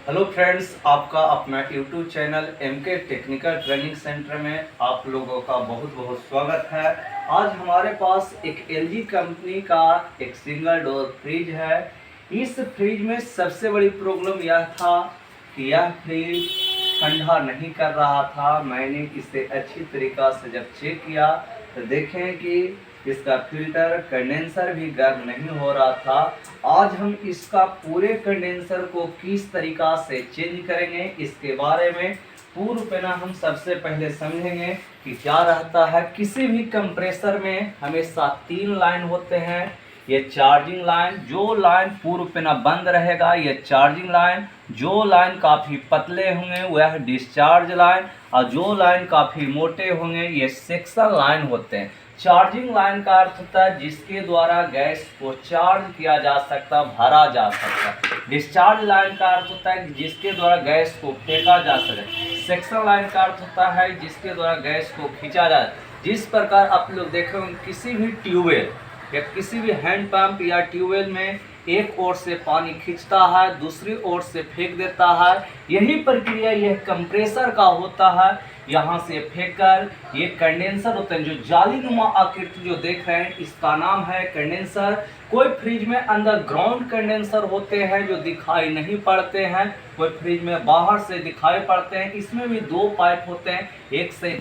Hello friends, आपका अपना YouTube channel MK technical training centre में आप लोगों का बहुत बहुत स्वागत है। आज हमारे पास एक एलजी कंपनी का एक सिंगल डोर फ्रिज है। इस फ्रिज में सबसे बड़ी प्रॉब्लम यह था कि यह फ्रिज ठंडा नहीं कर रहा था। मैंने इसे अच्छी तरीक़ा से जब चेक किया तो देखें कि इसका फिल्टर कंडेंसर भी गर्म नहीं हो रहा था। आज हम इसका पूरे कंडेंसर को किस तरीक़ा से चेंज करेंगे इसके बारे में पूर्व पे ना हम सबसे पहले समझेंगे कि क्या रहता है। किसी भी कंप्रेसर में हमेशा 3 लाइन होते हैं। ये चार्जिंग लाइन, जो लाइन पूर्व पे ना बंद रहेगा ये चार्जिंग लाइन, जो लाइन काफ़ी पतले होंगे वह डिस्चार्ज लाइन, और जो लाइन काफ़ी मोटे होंगे ये सेक्शन लाइन होते हैं। चार्जिंग लाइन का अर्थ होता है जिसके द्वारा गैस को चार्ज किया जा सकता, भरा जा सकता। डिस्चार्ज लाइन का अर्थ होता है जिसके द्वारा गैस को फेंका जा सके। सेक्शन लाइन का अर्थ होता है जिसके द्वारा गैस को खींचा जा। जिस प्रकार आप लोग देख रहे हो किसी भी ट्यूबवेल या किसी भी हैंड पंप या ट्यूबवेल में एक ओर से पानी खींचता है, दूसरी ओर से फेंक देता है, यही प्रक्रिया यह कंप्रेसर का होता है। यहाँ से फेंककर ये कंडेंसर होते हैं, जो जालीनुमा आकृति जो देख रहे हैं इसका नाम है कंडेंसर। कोई फ्रिज में अंदर ग्राउंड कंडेंसर होते हैं जो दिखाई नहीं पड़ते हैं, कोई फ्रिज में बाहर से दिखाई पड़ते हैं। इसमें भी 2 पाइप होते हैं, एक से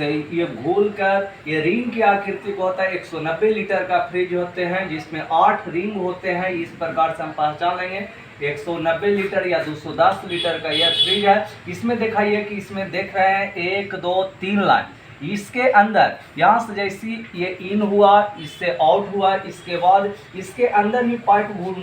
ये घोल कर ये रिंग की आकृति को होता है। 190 लीटर का फ्रिज होते हैं जिसमें 8 रिंग होते हैं। इस प्रकार से हम पहचान लेंगे 190 लीटर या 210 लीटर का यह फ्रिज है। इसमें दिखाइए कि इसमें देख रहे हैं 1 2 3 लाइन। इसके अंदर यहाँ से जैसी ये इन हुआ, इससे आउट हुआ, इसके बाद इसके अंदर ही पाइप घुल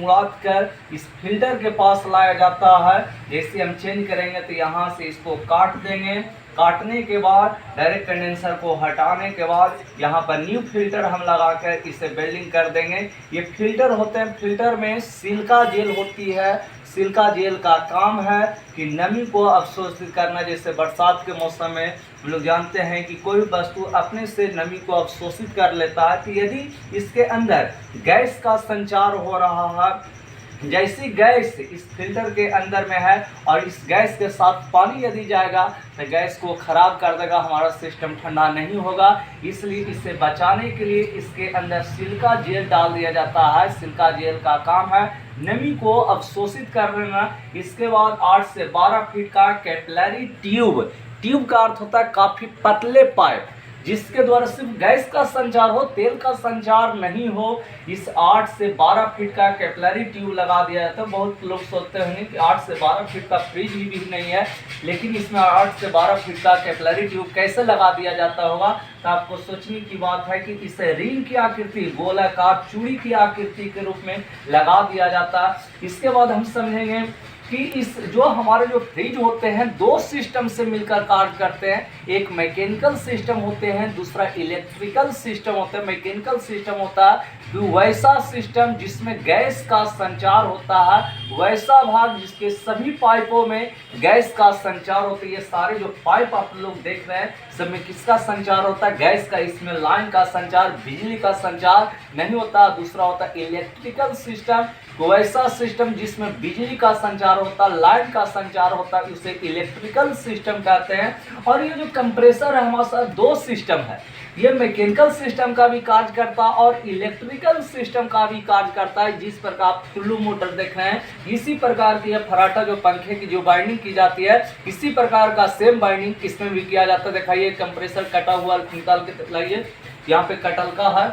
कर इस फिल्टर के पास लाया जाता है। जैसे हम चेंज करेंगे तो यहाँ से इसको काट देंगे। काटने के बाद डायरेक्ट कंडेंसर को हटाने के बाद यहाँ पर न्यू फिल्टर हम लगाकर इसे वेल्डिंग कर देंगे। ये फिल्टर होते हैं, फिल्टर में सिलिका जेल होती है। सिलिका जेल का काम है कि नमी को अवशोषित करना। जैसे बरसात के मौसम में हम लोग जानते हैं कि कोई वस्तु अपने से नमी को अवशोषित कर लेता है। तो यदि इसके अंदर गैस का संचार हो रहा है, जैसी गैस इस फिल्टर के अंदर में है और इस गैस के साथ पानी यदि जाएगा तो गैस को ख़राब कर देगा, हमारा सिस्टम ठंडा नहीं होगा। इसलिए इसे बचाने के लिए इसके अंदर सिलिका जेल डाल दिया जाता है। सिलिका जेल का काम है नमी को अवशोषित कर लेना। इसके बाद 8 से 12 फीट का कैपिलरी ट्यूब, ट्यूब का अर्थ होता है काफ़ी पतले पाइप जिसके द्वारा सिर्फ गैस का संचार हो, तेल का संचार नहीं हो। इस 8 से 12 फीट का कैपिलरी ट्यूब लगा दिया जाता है। बहुत लोग सोचते होंगे कि 8 से 12 फीट का फ्रिज भी नहीं है, लेकिन इसमें 8 से 12 फीट का कैपिलरी ट्यूब कैसे लगा दिया जाता होगा। तो आपको सोचने की बात है कि इसे रिंग की आकृति, गोलाकार चूड़ी की आकृति के रूप में लगा दिया जाता है। इसके बाद हम समझेंगे कि इस जो हमारे जो फ्रिज होते हैं 2 सिस्टम से मिलकर कार्य करते हैं। एक मैकेनिकल सिस्टम होते हैं, दूसरा इलेक्ट्रिकल सिस्टम होता है। मैकेनिकल सिस्टम होता है कि वैसा सिस्टम जिसमें गैस का संचार होता है, वैसा भाग जिसके सभी पाइपों में गैस का संचार होता है। ये सारे जो पाइप आप लोग देख रहे हैं सब में किसका संचार होता है? गैस का। इसमें लाइन का संचार, बिजली का संचार नहीं होता। दूसरा होता है इलेक्ट्रिकल सिस्टम, वैसा सिस्टम जिसमें बिजली का संचार होता है, लाइन का संचार होता है, उसे इलेक्ट्रिकल सिस्टम कहते हैं। और ये जो कंप्रेसर है हमारे साथ 2 सिस्टम है, ये मैकेनिकल सिस्टम का भी कार्य करता है और इलेक्ट्रिकल सिस्टम का भी कार्य करता है। जिस प्रकार आप टुल्लू मोटर देख रहे हैं, इसी प्रकार की यह फराटा जो पंखे की जो बाइंडिंग की जाती है, इसी प्रकार का सेम बाइंडिंग इसमें भी किया जाता है। दिखाइए कंप्रेसर कटा हुआ निकाल के लाइए, यहाँ पे कटल का है,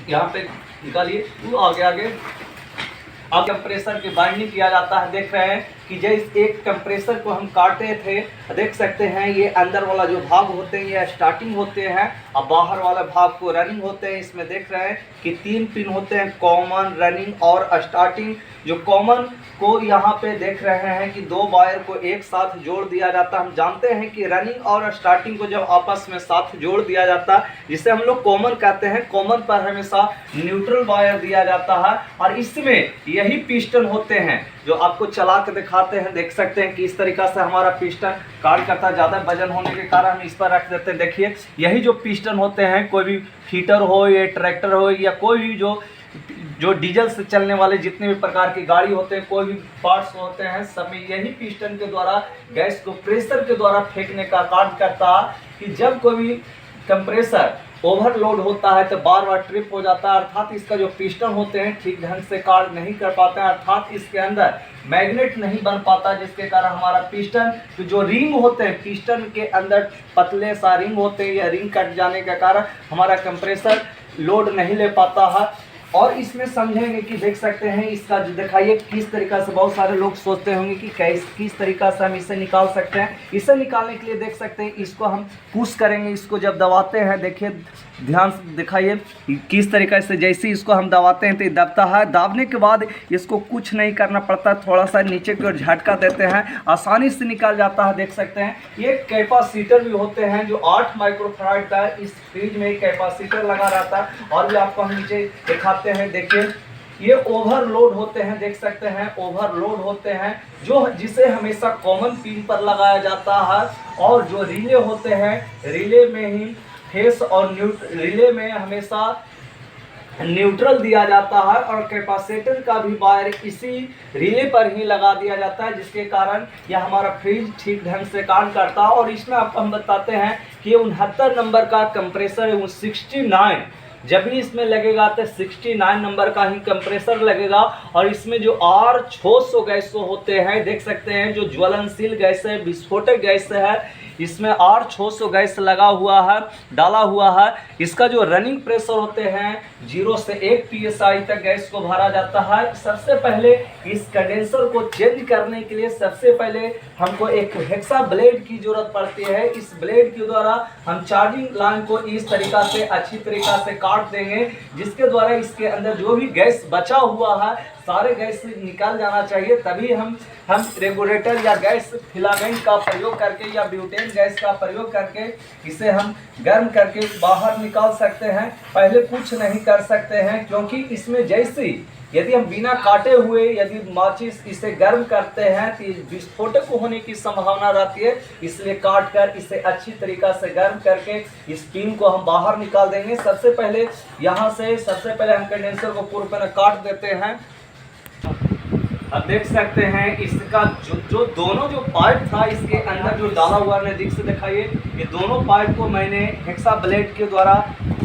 यहाँ पे निकालिए, वो आगे आगे अब कंप्रेसर की बाइंडिंग किया जाता है। देख रहे हैं कि जैसे एक कंप्रेसर को हम काटे थे, देख सकते हैं ये अंदर वाला जो भाग होते हैं ये स्टार्टिंग होते हैं और बाहर वाला भाग को रनिंग होते हैं। इसमें देख रहे हैं कि 3 पिन होते हैं, कॉमन, रनिंग और स्टार्टिंग। जो कॉमन को यहाँ पे देख रहे हैं कि 2 वायर को एक साथ जोड़ दिया जाता है। हम जानते हैं कि रनिंग और स्टार्टिंग को जब आपस में साथ जोड़ दिया जाता है जिसे हम लोग कॉमन कहते हैं, कॉमन पर हमेशा न्यूट्रल वायर दिया जाता है। और इसमें यही पिस्टन होते हैं जो आपको चला के दिखाते हैं। देख सकते हैं कि इस तरीक़ा से हमारा पिस्टन कार्य करता है। ज़्यादा वजन होने के कारण हम इस पर रख देते हैं। देखिए यही जो पिस्टन होते हैं, कोई भी फीटर हो या ट्रैक्टर हो या कोई भी जो जो डीजल से चलने वाले जितने भी प्रकार की गाड़ी होते हैं, कोई भी पार्ट्स होते हैं, सब में यही पिस्टन के द्वारा गैस को प्रेशर के द्वारा फेंकने का कार्य करता है कि जब कोई भी कंप्रेसर ओवरलोड होता है तो बार बार ट्रिप हो जाता है, अर्थात इसका जो पिस्टन होते हैं ठीक ढंग से कार्य नहीं कर पाते हैं, अर्थात इसके अंदर मैग्नेट नहीं बन पाता, जिसके कारण हमारा पिस्टन तो जो रिंग होते हैं, पिस्टन के अंदर पतले सा रिंग होते हैं, या रिंग कट जाने के कारण हमारा कंप्रेसर लोड नहीं ले पाता है। और इसमें समझेंगे कि देख सकते हैं इसका जो दिखाइए किस तरीका से, बहुत सारे लोग सोचते होंगे कि किस तरीका से हम इसे निकाल सकते हैं। इसे निकालने के लिए देख सकते हैं इसको हम पुश करेंगे, इसको जब दबाते हैं, देखिए ध्यान से दिखाइए किस तरीका से, जैसे इसको हम दबाते हैं तो ये दबता है, दाबने के बाद इसको कुछ नहीं करना पड़ता, थोड़ा सा नीचे की ओर झटका देते हैं, आसानी से निकल जाता है। देख सकते हैं ये कैपेसिटर भी होते हैं जो 8 माइक्रोफैराड का, इस फ्रिज में कैपेसिटर लगा रहता है। और भी आपको हम नीचे दिखाते हैं, देखिए ये ओवरलोड होते हैं, देख सकते हैं ओवरलोड होते हैं, जो जिसे हमेशा कॉमन पिन पर लगाया जाता है। और जो रिले होते हैं, रिले में ही फेस और रिले में हमेशा न्यूट्रल दिया जाता है, और कैपेसिटर का भी वायर इसी रिले पर ही लगा दिया जाता है, जिसके कारण यह हमारा फ्रिज ठीक ढंग से काम करता है। और इसमें आपको हम बताते हैं कि 69 नंबर का कंप्रेसर है, 69 जब भी इसमें लगेगा तो 69 नंबर का ही कंप्रेसर लगेगा। और इसमें जो R600 गैस होते हैं, देख सकते हैं जो ज्वलनशील गैस है, विस्फोटक गैस है, इसमें R600 गैस लगा हुआ है, डाला हुआ है। इसका जो रनिंग प्रेशर होते हैं 0 से 1 PSI तक गैस को भरा जाता है। सबसे पहले इस कंडेंसर को चेंज करने के लिए सबसे पहले हमको एक हेक्सा ब्लेड की जरूरत पड़ती है। इस ब्लेड के द्वारा हम चार्जिंग लाइन को इस तरीका से अच्छी तरीका से काट देंगे, जिसके द्वारा इसके अंदर जो भी गैस बचा हुआ है सारे गैस निकल जाना चाहिए। तभी हम रेगुलेटर या गैस फिलामेंट का प्रयोग करके या ब्यूटेन गैस का प्रयोग करके इसे हम गर्म करके बाहर निकाल सकते हैं। पहले कुछ नहीं कर सकते हैं, क्योंकि इसमें जैसे यदि हम बिना काटे हुए यदि माचिस इसे गर्म करते हैं तो विस्फोटक होने की संभावना रहती है, इसलिए काट कर इसे अच्छी तरीका से गर्म करके इस पिन को हम बाहर निकाल देंगे। सबसे पहले यहाँ से हम कंडेंसर को पूरी तरह काट देते हैं। अब देख सकते हैं इसका जो दोनों जो पाइप था इसके अंदर जो डाला हुआ नजदीक से दिखाइए, ये दोनों पाइप को मैंने हेक्सा ब्लेड के द्वारा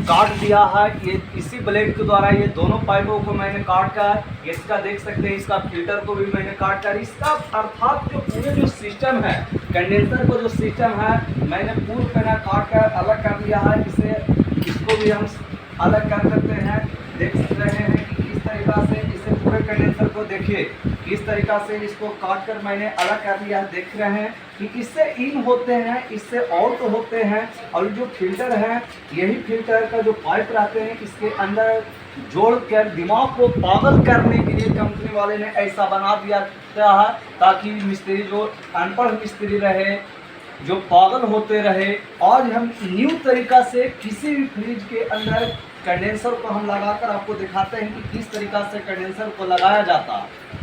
काट दिया है। ये इसी ब्लेड के द्वारा ये दोनों पाइपों को मैंने काट कर, इसका देख सकते हैं इसका फिल्टर को भी मैंने काट कर, इसका अर्थात जो पूरे जो सिस्टम है कंडेंसर को जो सिस्टम है मैंने पूरी तरह काट कर अलग कर दिया है। इसको भी हम अलग कर सकते हैं। देख रहे हैं कि किस तरीका से इसे पूरे कंडेंसर को देखिए किस तरीका से इसको काट कर मैंने अलग कर लिया है। देख रहे हैं कि इससे इन होते हैं, इससे आउट होते हैं, और जो फिल्टर है यही फिल्टर का जो पाइप रहते हैं इसके अंदर जोड़ कर दिमाग को पागल करने के लिए कंपनी वाले ने ऐसा बना दिया है, ताकि मिस्त्री जो अनपढ़ मिस्त्री रहे, जो पागल होते रहे। आज हम न्यू तरीका से किसी भी फ्रिज के अंदर कंडेंसर को हम लगाकर आपको दिखाते हैं कि किस तरीका से कंडेंसर को लगाया जाता है।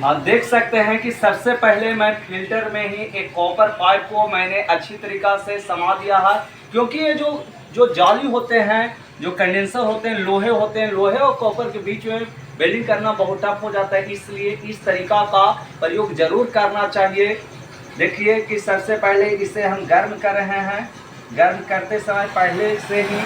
आप देख सकते हैं कि सबसे पहले मैं फिल्टर में ही एक कॉपर पाइप को मैंने अच्छी तरीका से समा दिया है, क्योंकि ये जो जाली होते हैं, जो कंडेंसर होते हैं, लोहे होते हैं, लोहे और कॉपर के बीच में वेल्डिंग करना बहुत टफ हो जाता है, इसलिए इस तरीका का प्रयोग जरूर करना चाहिए। देखिए कि सबसे पहले इसे हम गर्म कर रहे हैं। गर्म करते समय पहले से ही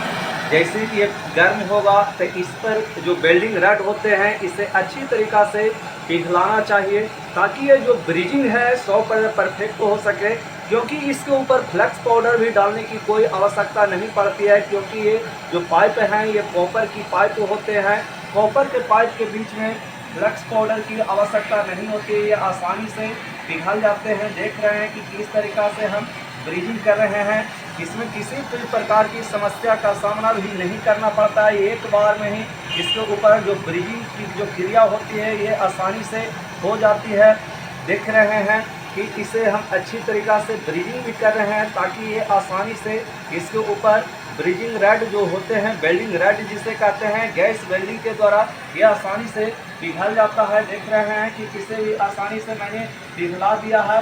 जैसे कि ये गर्म होगा तो इस पर जो वेल्डिंग रड होते हैं इसे अच्छी तरीका से पिघलाना चाहिए, ताकि ये जो ब्रिजिंग है 100% परफेक्ट हो सके। क्योंकि इसके ऊपर फ्लक्स पाउडर भी डालने की कोई आवश्यकता नहीं पड़ती है, क्योंकि ये जो पाइप हैं ये कॉपर की पाइप होते हैं। कॉपर के पाइप के बीच में फ्लक्स पाउडर की आवश्यकता नहीं होती है, ये आसानी से पिघल जाते हैं। देख रहे हैं कि किस तरीका से हम ब्रीजिंग कर रहे हैं, इसमें किसी भी प्रकार की समस्या का सामना भी नहीं करना पड़ता है। एक बार में ही इसके ऊपर जो ब्रीजिंग की जो क्रिया होती है ये आसानी से हो जाती है। देख रहे हैं कि इसे हम अच्छी तरीक़ा से ब्रीजिंग भी कर रहे हैं, ताकि ये आसानी से इसके ऊपर ब्रीजिंग रड जो होते हैं, वेल्डिंग रड जिसे कहते हैं, गैस वेल्डिंग के द्वारा ये आसानी से पिघल जाता है। देख रहे हैं कि किसे भी आसानी से मैंने पिघला दिया है।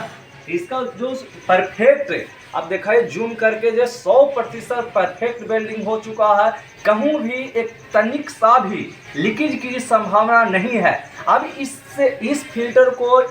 इसका जो परफेक्ट, अब देखिए जूम करके जो 100% परफेक्ट वेल्डिंग हो चुका है, कहूँ भी एक तनिक सा भी लीकेज की संभावना नहीं है। अब इससे इस फिल्टर को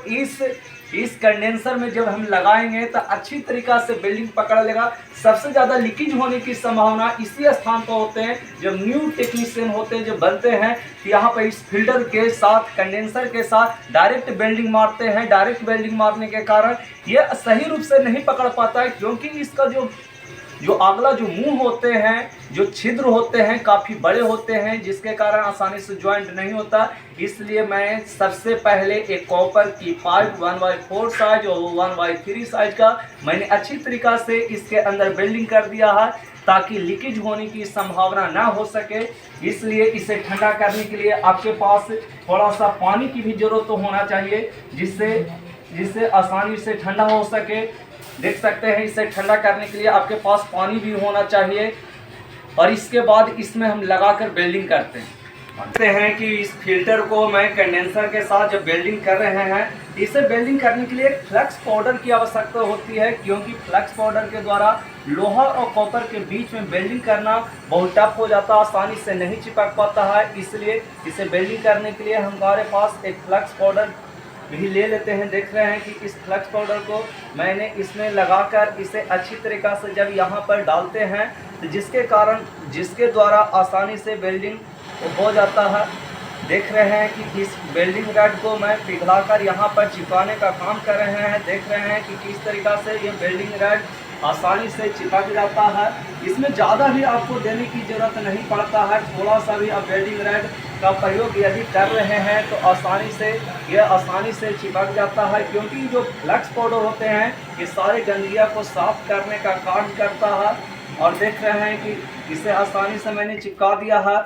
इस कंडेंसर में जब हम लगाएंगे तो अच्छी तरीक़ा से वेल्डिंग पकड़ लेगा। सबसे ज़्यादा लीकेज होने की संभावना इसी स्थान पर होते हैं जब न्यू टेक्नीशियन होते हैं, जो बनते हैं, यहाँ पर इस फिल्टर के साथ कंडेंसर के साथ डायरेक्ट वेल्डिंग मारते हैं। डायरेक्ट वेल्डिंग मारने के कारण ये सही रूप से नहीं पकड़ पाता है, क्योंकि इसका जो अगला जो मुंह होते हैं, जो छिद्र होते हैं, काफ़ी बड़े होते हैं, जिसके कारण आसानी से ज्वाइंट नहीं होता। इसलिए मैं सबसे पहले एक कॉपर की पाइप 1/4 साइज और 1/3 साइज का मैंने अच्छी तरीक़ा से इसके अंदर वेल्डिंग कर दिया है, ताकि लीकेज होने की संभावना ना हो सके। इसलिए इसे ठंडा करने के लिए आपके पास थोड़ा सा पानी की भी ज़रूरत तो होना चाहिए, जिससे आसानी से ठंडा हो सके। देख सकते हैं, इसे ठंडा करने के लिए आपके पास पानी भी होना चाहिए। और इसके बाद इसमें हम लगाकर वेल्डिंग करते हैं कि इस फिल्टर को मैं कंडेंसर के साथ जब वेल्डिंग कर रहे हैं, इसे वेल्डिंग करने के लिए फ्लक्स पाउडर की आवश्यकता होती है, क्योंकि फ्लक्स पाउडर के द्वारा लोहा और कॉपर के बीच में वेल्डिंग करना बहुत टफ हो जाता है, आसानी से नहीं चिपक पाता है। इसलिए इसे वेल्डिंग करने के लिए हमारे पास एक फ्लक्स पाउडर भी ले लेते हैं। देख रहे हैं कि इस फ्लक्स पाउडर को मैंने इसमें लगाकर इसे अच्छी तरीक़ा से जब यहाँ पर डालते हैं, तो जिसके द्वारा आसानी से वेल्डिंग हो जाता है। देख रहे हैं कि इस वेल्डिंग रॉड को मैं पिघलाकर यहाँ पर चिपकाने का काम कर रहे हैं। देख रहे हैं कि किस तरीक़ा से ये वेल्डिंग रॉड आसानी से चिपक जाता है। इसमें ज़्यादा भी आपको देने की ज़रूरत नहीं पड़ता है, थोड़ा सा भी आप वेल्डिंग रॉड का प्रयोग यदि कर रहे हैं तो आसानी से चिपक जाता है, क्योंकि जो फ्लक्स पाउडर होते हैं ये सारे गंदगियाँ को साफ करने का काम करता है। और देख रहे हैं कि इसे आसानी से मैंने चिपका दिया है।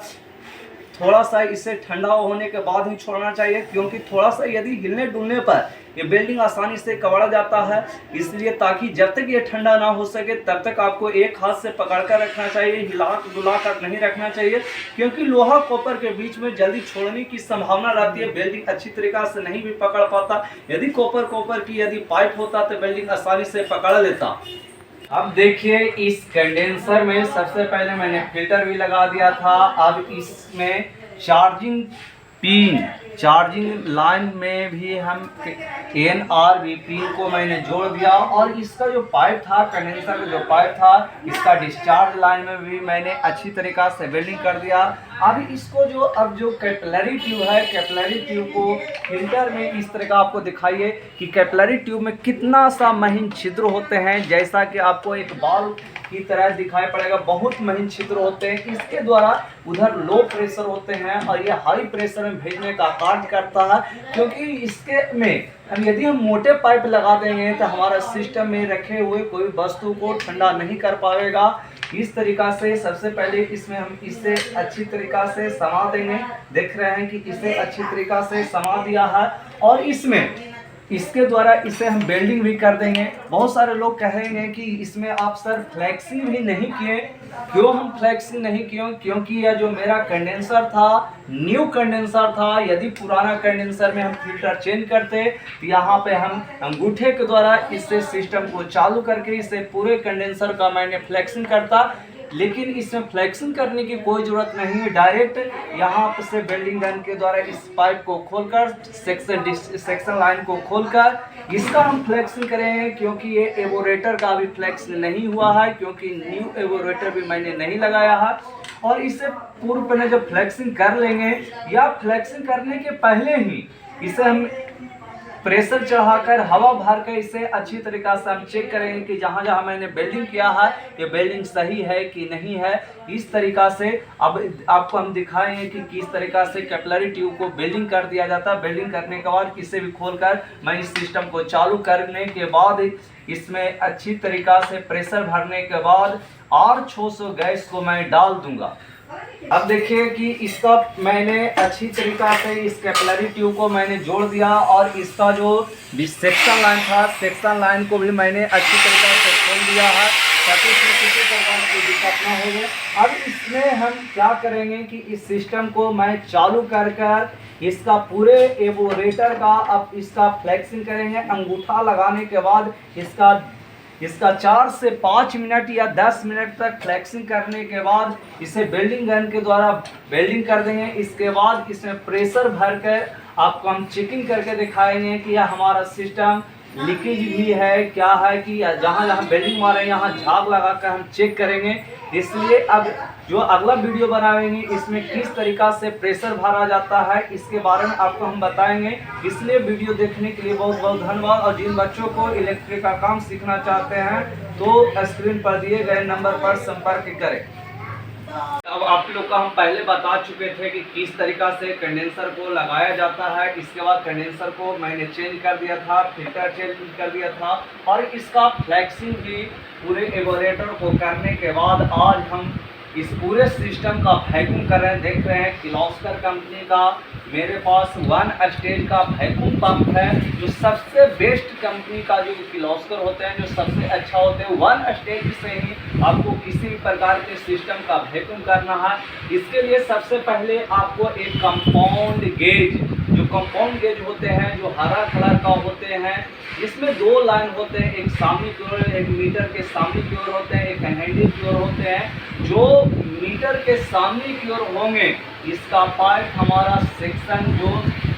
थोड़ा सा इसे ठंडा होने के बाद ही छोड़ना चाहिए, क्योंकि थोड़ा सा यदि हिलने डुलने पर ये वेल्डिंग आसानी से कवड़ जाता है। इसलिए ताकि जब तक ये ठंडा ना हो सके तब तक आपको एक हाथ से पकड़ कर रखना चाहिए, हिला डुला कर नहीं रखना चाहिए, क्योंकि लोहा कॉपर के बीच में जल्दी छोड़ने की संभावना रहती है। वेल्डिंग अच्छी तरीक़ा से नहीं भी पकड़ पाता। यदि कॉपर की यदि पाइप होता तो वेल्डिंग आसानी से पकड़ लेता। अब देखिए, इस कंडेंसर में सबसे पहले मैंने फिल्टर भी लगा दिया था। अब इसमें चार्जिंग लाइन में भी हम NRV पिन को मैंने जोड़ दिया, और इसका जो पाइप था, कंडेंसर का जो पाइप था, इसका डिस्चार्ज लाइन में भी मैंने अच्छी तरीक़ा से वेल्डिंग कर दिया। अब इसको जो कैपिलरी ट्यूब है, कैपिलरी ट्यूब को फिल्टर में इस तरह का आपको दिखाइए कि कैपिलरी ट्यूब में कितना सा महीन छिद्र होते हैं, जैसा कि आपको एक बॉल की तरह दिखाई पड़ेगा। बहुत महीन छिद्र होते हैं। इसके द्वारा उधर लो प्रेशर होते हैं और ये हाई प्रेशर में भेजने का कार्य करता है, क्योंकि इसके में यदि हम मोटे पाइप लगा देंगे तो हमारा सिस्टम में रखे हुए कोई वस्तु को ठंडा नहीं कर पाएगा। इस तरीक़ा से सबसे पहले इसमें हम इसे अच्छी तरीक़ा से समा देंगे। देख रहे हैं कि इसे अच्छी तरीक़ा से समा दिया है, और इसके द्वारा इसे हम वेल्डिंग भी कर देंगे। बहुत सारे लोग कहेंगे कि इसमें आप सर फ्लैक्सिंग भी नहीं किए। क्यों हम फ्लैक्सिंग नहीं किए? क्योंकि यह जो मेरा कंडेंसर था, न्यू कंडेंसर था। यदि पुराना कंडेंसर में हम फिल्टर चेंज करते तो यहाँ पे हम अंगूठे के द्वारा इससे सिस्टम को चालू करके इसे पूरे कंडेंसर का मैंने फ्लैक्सिंग करता, लेकिन इसमें फ्लैक्सिंग करने की कोई ज़रूरत नहीं है। डायरेक्ट यहाँ से वेल्डिंग गन के द्वारा इस पाइप को खोलकर सेक्शन लाइन को खोलकर इसका हम फ्लैक्सिंग करेंगे, क्योंकि ये एवोरेटर का भी फ्लैक्सिंग नहीं हुआ है, क्योंकि न्यू एवोरेटर भी मैंने नहीं लगाया है। और इससे पूर्व पहले जब फ्लैक्सिंग कर लेंगे, या फ्लैक्सिंग करने के पहले ही इसे हम प्रेशर चढ़ाकर हवा भर कर इसे अच्छी तरीक़ा से हम चेक करेंगे कि जहाँ जहाँ मैंने वेल्डिंग किया है ये वेल्डिंग सही है कि नहीं है। इस तरीक़ा से अब आपको हम दिखाएंगे कि किस तरीक़ा से कैपिलरी ट्यूब को वेल्डिंग कर दिया जाता है। वेल्डिंग करने के बाद इसे भी खोलकर मैं इस सिस्टम को चालू करने के बाद इसमें अच्छी तरीक़ा से प्रेशर भरने के बाद R600 गैस को मैं डाल दूँगा। अब देखिए कि इसका मैंने अच्छी तरीक़ा से इस कैपिलरी ट्यूब को मैंने जोड़ दिया, और इसका जो भी सेक्शन लाइन था, सेक्शन लाइन को भी मैंने अच्छी तरीक़ा से खोल दिया है। ताकि इसमें किसी प्रकार की दिक्कत ना हो जाए। अब इसमें हम क्या करेंगे कि इस सिस्टम को मैं चालू कर कर इसका पूरे एवोरेटर का अब इसका फ्लेक्सिंग करेंगे। अंगूठा लगाने के बाद इसका 4 से 5 मिनट या 10 मिनट तक फ्लेक्सिंग करने के बाद इसे वेल्डिंग गन के द्वारा वेल्डिंग कर देंगे। इसके बाद इसमें प्रेशर भर कर आपको हम चेकिंग करके दिखाएंगे कि यह हमारा सिस्टम लीकेज भी है क्या है, कि जहाँ जहाँ वेल्डिंग मारे हैं यहाँ झाग लगा कर हम चेक करेंगे। इसलिए अब जो अगला वीडियो बनाएंगे इसमें किस तरीका से प्रेशर भरा जाता है इसके बारे में आपको हम बताएंगे। इसलिए वीडियो देखने के लिए बहुत बहुत धन्यवाद। और जिन बच्चों को इलेक्ट्रिक का काम सीखना चाहते हैं तो स्क्रीन पर दिए गए नंबर पर संपर्क करें। अब आप लोग का हम पहले बता चुके थे कि किस तरीका से कंडेंसर को लगाया जाता है। इसके बाद कंडेंसर को मैंने चेंज कर दिया था, फिल्टर चेंज कर दिया था और इसका फ्लेक्सिंग भी पूरे एवोरेटर को करने के बाद आज हम इस पूरे सिस्टम का वैक्यूम कर रहे हैं। देख रहे हैं किर्लोस्कर कंपनी का मेरे पास 1 स्टेज का वैक्यूम पंप है, जो सबसे बेस्ट कंपनी का जो किर्लोस्कर होते हैं, जो सबसे अच्छा होते हैं। 1 स्टेज से ही आपको किसी भी प्रकार के सिस्टम का वैक्यूम करना है। इसके लिए सबसे पहले आपको एक कंपाउंड गेज, जो कंपाउंड गेज होते हैं जो हरा कलर का होते हैं, इसमें 2 लाइन होते हैं, एक सामने की ओर, एक मीटर के सामने की ओर होते हैं, एक हैंडल की ओर होते हैं। जो मीटर के सामने की ओर होंगे इसका पाइप हमारा सेक्शन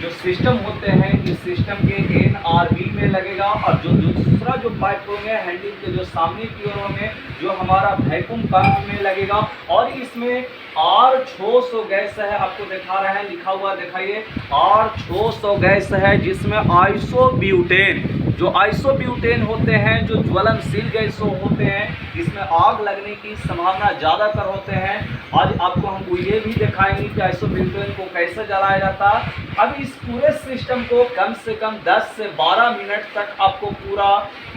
जो सिस्टम होते हैं इस सिस्टम के NRV में लगेगा, और जो दूसरा जो पाइप होंगे हैंडल के जो सामने की ओर होंगे जो हमारा वैक्यूम पंप में लगेगा। और इसमें R600 गैस है, आपको दिखा रहे हैं, लिखा हुआ दिखाइए R600 गैस है, जिसमें आइसोब्यूटेन, जो आइसोब्यूटेन होते हैं जो ज्वलनशील गैस होते हैं, इसमें आग लगने की संभावना ज़्यादातर होते हैं। आज आपको हम ये भी दिखाएंगे कि आइसोब्यूटेन को कैसे जलाया जाता है। अब इस पूरे सिस्टम को कम से कम 10 से 12 मिनट तक आपको पूरा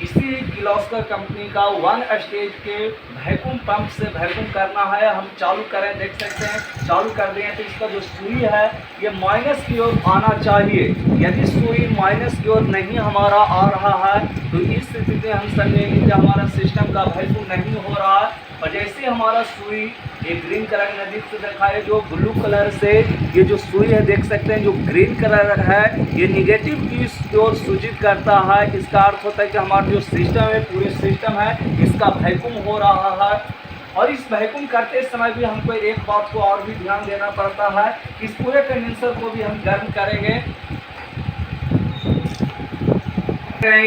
इसी किर्लोस्कर कंपनी का 1 स्टेज के वैक्यूम पंप से वैक्यूम करना है। हम चालू करें, देख सकते हैं चालू कर दिए हैं तो इसका जो सुई है ये माइनस की ओर आना चाहिए। यदि सुई माइनस की ओर नहीं हमारा आ रहा है तो इस स्थिति में हम समझेंगे कि हमारा सिस्टम का वैक्यूम नहीं हो रहा है। और जैसे हमारा सुई एक ग्रीन कलर नज़दीक से दिखाए, जो ब्लू कलर से ये जो सुई है देख सकते हैं, जो ग्रीन कलर है ये निगेटिव की ओर सूचित करता है। इसका अर्थ होता है कि हमारा जो सिस्टम है, पूरे सिस्टम है, इसका वैक्यूम हो रहा है। और इस वैक्यूम करते समय भी हमको एक बात को और भी ध्यान देना पड़ता है, इस पूरे कंडेंसर को भी हम गर्म करेंगे।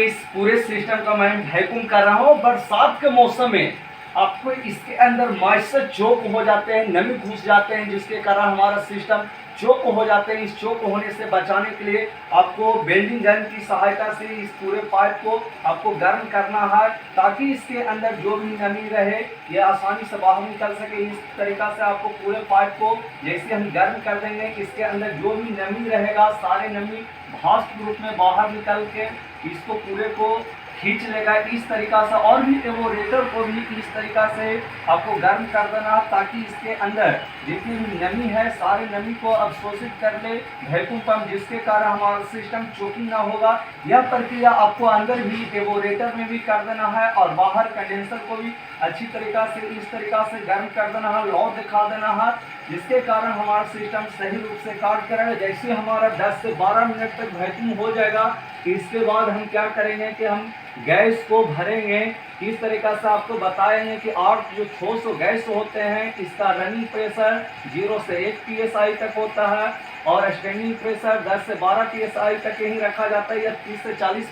इस पूरे सिस्टम का मैं वैक्यूम कर रहा हूँ। बरसात के मौसम में आपको इसके अंदर मॉइस्चर चोक हो जाते हैं, नमी घुस जाते हैं, जिसके कारण हमारा सिस्टम चोक हो जाते हैं। इस चोक होने से बचाने के लिए आपको वेल्डिंग गन की सहायता से इस पूरे पाइप को आपको गर्म करना है, ताकि इसके अंदर जो भी नमी रहे ये आसानी से बाहर निकल सके। इस तरीक़ा से आपको पूरे पाइप को जैसे हम गर्म कर देंगे, इसके अंदर जो भी नमी रहेगा सारे नमी भाप के रूप में बाहर निकल के इसको पूरे को खींच लेगा इस तरीका से। और भी एवोरेटर को भी इस तरीका से आपको गर्म कर देना, ताकि इसके अंदर जितनी भी नमी है सारे नमी को अवशोषित कर ले वैक्यूम पंप, जिसके कारण हमारा सिस्टम चोकिंग ना होगा। यह प्रक्रिया आपको अंदर भी एवोरेटर में भी कर देना है और बाहर कंडेंसर को भी अच्छी तरीका से इस तरीका से गर्म कर देना है, लौ दिखा देना है, जिसके कारण हमारा सिस्टम सही रूप से कार्य करेगा। जैसे हमारा 10 से 12 मिनट तक वैक्यूम हो जाएगा, इसके बाद हम क्या करेंगे कि हम गैस को भरेंगे। इस तरीका से आपको बताएंगे कि 8 जो 600 गैस होते हैं इसका रनिंग प्रेशर 0 से 1 psi तक होता है, और स्टैंडिंग प्रेशर 10 से 12 psi तक ही रखा जाता है, या 30 से 40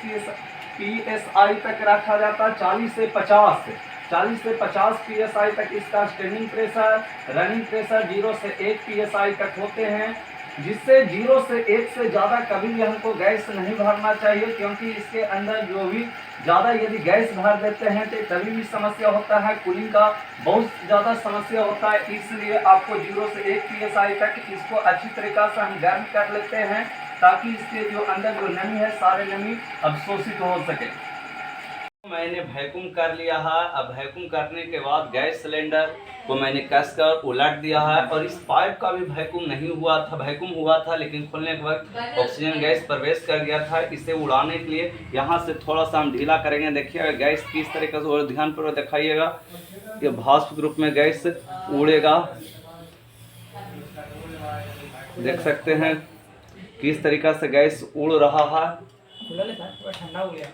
psi तक रखा जाता है। 40 से 50 psi तक इसका स्टैंडिंग प्रेशर, रनिंग प्रेशर 0 से 1 psi तक होते हैं, जिससे 0 से 1 से ज़्यादा कभी भी हमको गैस नहीं भरना चाहिए, क्योंकि इसके अंदर जो भी ज़्यादा यदि गैस भर देते हैं तो तभी भी समस्या होता है, कूलिंग का बहुत ज़्यादा समस्या होता है। इसलिए आपको 0 से 1 psi तक इसको अच्छी तरीक़ा से हम गर्म कर लेते हैं, ताकि इसके जो अंदर जो नमी है सारे नमी अवशोषित हो सके। मैंने वैक्यूम कर लिया है। अब वैक्यूम करने के बाद गैस सिलेंडर को मैंने कस कर उलट दिया है। और इस पाइप का भी वैक्यूम नहीं हुआ था, वैक्यूम हुआ था लेकिन खोलने के वक्त ऑक्सीजन गैस प्रवेश कर गया था। इसे उड़ाने के लिए यहाँ से थोड़ा सा हम ढीला करेंगे। देखिएगा गैस किस तरीके से, और ध्यानपूर्वक दिखाइएगा, ये भाप रूप में गैस उड़ेगा। देख सकते हैं किस तरीका से गैस उड़ रहा है। ठंडा हो गया।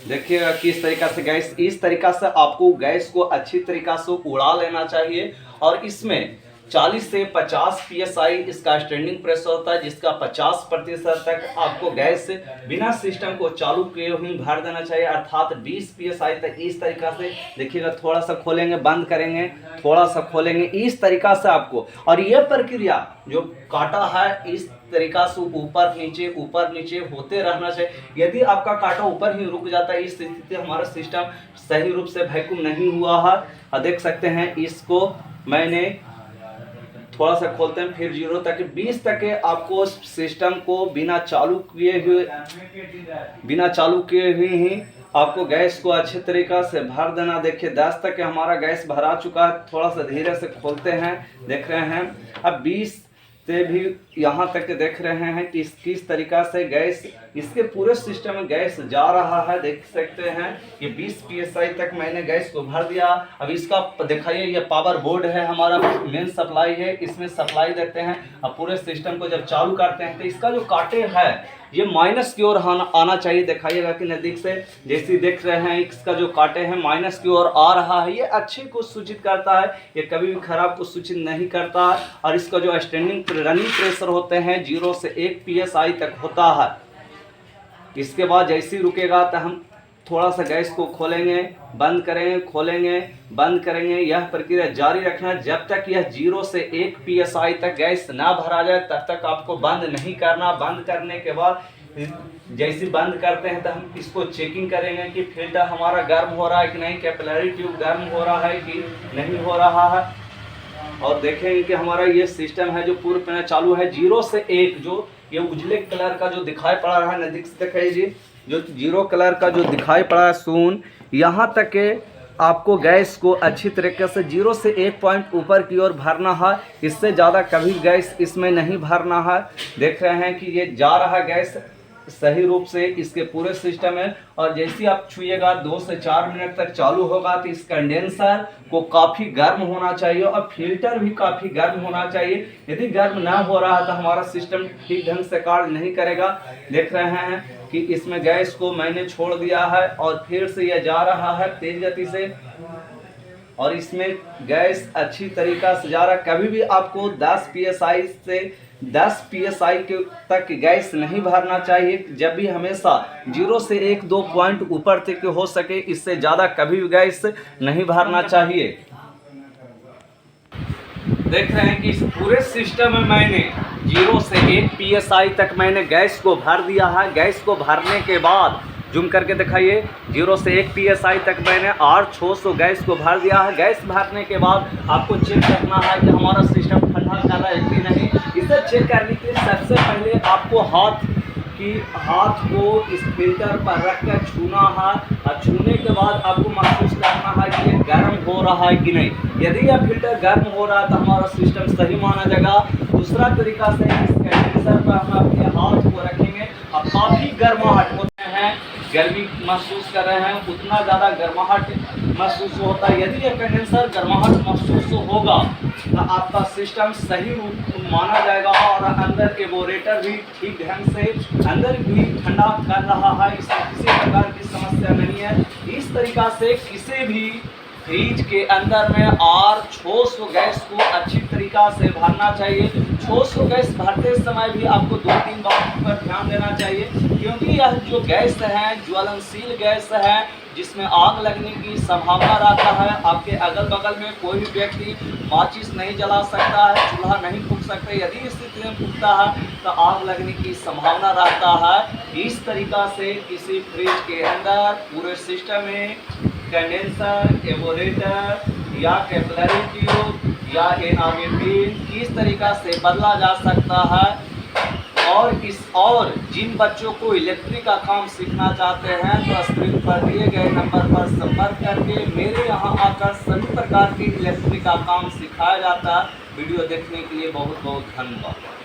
देखिएगा किस तरीका से गैस, इस तरीका से आपको गैस को अच्छी तरीका से उड़ा लेना चाहिए। और इसमें 40 से 50 psi इसका स्टैंडिंग प्रेशर होता है, जिसका 50% तक आपको गैस बिना सिस्टम को चालू किए हुए भर देना चाहिए, अर्थात 20 psi तक। इस तरीका से देखिएगा, थोड़ा सा खोलेंगे, बंद करेंगे, थोड़ा सा खोलेंगे, इस तरीका से आपको। और यह प्रक्रिया जो काटा है इस तरीका से ऊपर नीचे होते रहना चाहिए। यदि आपका काटा ऊपर ही रुक जाता है, इस स्थिति हमारा सिस्टम सही रूप से वैक्यूम नहीं हुआ है। और देख सकते हैं इसको मैंने थोड़ा सा खोलते हैं, फिर 0 तक 20 तक आपको सिस्टम को बिना चालू किए हुए ही आपको गैस को अच्छे तरीका से भर देना। देखिए 10 तक हमारा गैस भरा चुका है। थोड़ा सा धीरे से खोलते हैं, देख रहे हैं। अब 20 से भी यहाँ तक देख रहे हैं कि किस तरीका से गैस इसके पूरे सिस्टम में गैस जा रहा है। देख सकते हैं ये 20 psi तक मैंने गैस को भर दिया। अब इसका दिखाइए, ये पावर बोर्ड है, हमारा मेन सप्लाई है, इसमें सप्लाई देते हैं। अब पूरे सिस्टम को जब चालू करते हैं तो इसका जो काटे है ये माइनस की ओर आना चाहिए। दिखाइएगा कि नज़दीक से, जैसे देख रहे हैं इसका जो काटे हैं माइनस की ओर आ रहा है। ये अच्छे को सूचित करता है, ये कभी भी खराब को सूचित नहीं करता है। और इसका जो स्टैंडिंग रनिंग प्रेशर होते हैं 0 से 1 psi तक होता है। इसके बाद जैसे ही रुकेगा तो हम थोड़ा सा गैस को खोलेंगे, बंद करेंगे, खोलेंगे, बंद करेंगे। यह प्रक्रिया जारी रखना जब तक यह 0 से 1 psi तक गैस ना भरा जाए, तब तक आपको बंद नहीं करना। बंद करने के बाद जैसे बंद करते हैं तो हम इसको चेकिंग करेंगे कि फिल्टर हमारा गर्म हो रहा है कि नहीं, कैपिलरी ट्यूब गर्म हो रहा है कि नहीं हो रहा है। और देखेंगे कि हमारा ये सिस्टम है जो पूर्ण रूप चालू है। 0 से 1 जो ये उजले कलर का जो दिखाई पड़ा रहा है, नज़दीक से दिखाइए, जो 0 कलर का जो दिखाई पड़ा है सून, यहाँ तक के आपको गैस को अच्छी तरीके से 0 से 1 पॉइंट ऊपर की ओर भरना है। इससे ज़्यादा कभी गैस इसमें नहीं भरना है। देख रहे हैं कि ये जा रहा गैस सही रूप से इसके पूरे सिस्टम में। और जैसे आप छुएगा 2 से 4 मिनट तक चालू होगा तो इस कंडेंसर को काफ़ी गर्म होना चाहिए और फिल्टर भी काफ़ी गर्म होना चाहिए। यदि गर्म ना हो रहा तो हमारा सिस्टम ठीक ढंग से कार्य नहीं करेगा। देख रहे हैं कि इसमें गैस को मैंने छोड़ दिया है और फिर से यह जा रहा है तेज गति से, और इसमें गैस अच्छी तरीका से जा रहा है। कभी भी आपको 10 psi से 10 psi के तक गैस नहीं भरना चाहिए। जब भी हमेशा 0 से 1-2 पॉइंट ऊपर तक हो सके, इससे ज़्यादा कभी भी गैस नहीं भरना चाहिए। देख रहे हैं कि इस पूरे सिस्टम में मैंने 0 से 1 psi तक मैंने गैस को भर दिया है। गैस को भरने के बाद जूम करके दिखाइए, 0 से 1 psi तक मैंने 600 गैस को भर दिया है। गैस भरने के बाद आपको चेक करना है कि हमारा सिस्टम ठंडा कर रहा है कि नहीं। इसे चेक करने के लिए सबसे पहले आपको हाथ को इस फिल्टर पर रखकर छूना है, और छूने के बाद आपको महसूस करना है कि ये गर्म हो रहा है कि नहीं। यदि यह फिल्टर गर्म हो रहा है तो हमारा सिस्टम सही माना जाएगा। दूसरा तरीका से इस कंडेंसर पर हम अपने हाथ को रखेंगे और काफ़ी गर्माहट होते हैं, गर्मी महसूस कर रहे हैं, उतना ज़्यादा गर्माहट महसूस होता है। यदि यह कंडेंसर गर्माहट महसूस होगा तो आपका सिस्टम सही रूप माना जाएगा और अंदर एवोरेटर भी ठीक ढंग से अंदर भी ठंडा कर रहा है। इसमें किसी प्रकार की समस्या नहीं है। इस तरीका से किसी भी फ्रिज के अंदर में 600 गैस को अच्छी तरीका से भरना चाहिए। 600 गैस भरते समय भी आपको 2-3 बात पर ध्यान देना चाहिए, क्योंकि यह जो गैस है ज्वलनशील गैस है, जिसमें आग लगने की संभावना रहता है। आपके अगल बगल में कोई भी व्यक्ति माचिस नहीं जला सकता है, चूल्हा नहीं फूंक सकता। यदि इस स्थिति में फूंकता है तो आग लगने की संभावना रहता है। इस तरीका से किसी फ्रिज के अंदर पूरे सिस्टम में कंडेंसर, एवोरेटर या कैपिलरी ट्यूब या NRA पिन किस तरीका से बदला जा सकता है, और इस और जिन बच्चों को इलेक्ट्रिक का काम सीखना चाहते हैं तो स्क्रीन पर दिए गए नंबर पर संपर्क करके मेरे यहाँ आकर सभी प्रकार के इलेक्ट्रिक का काम सिखाया जाता है। वीडियो देखने के लिए बहुत बहुत धन्यवाद।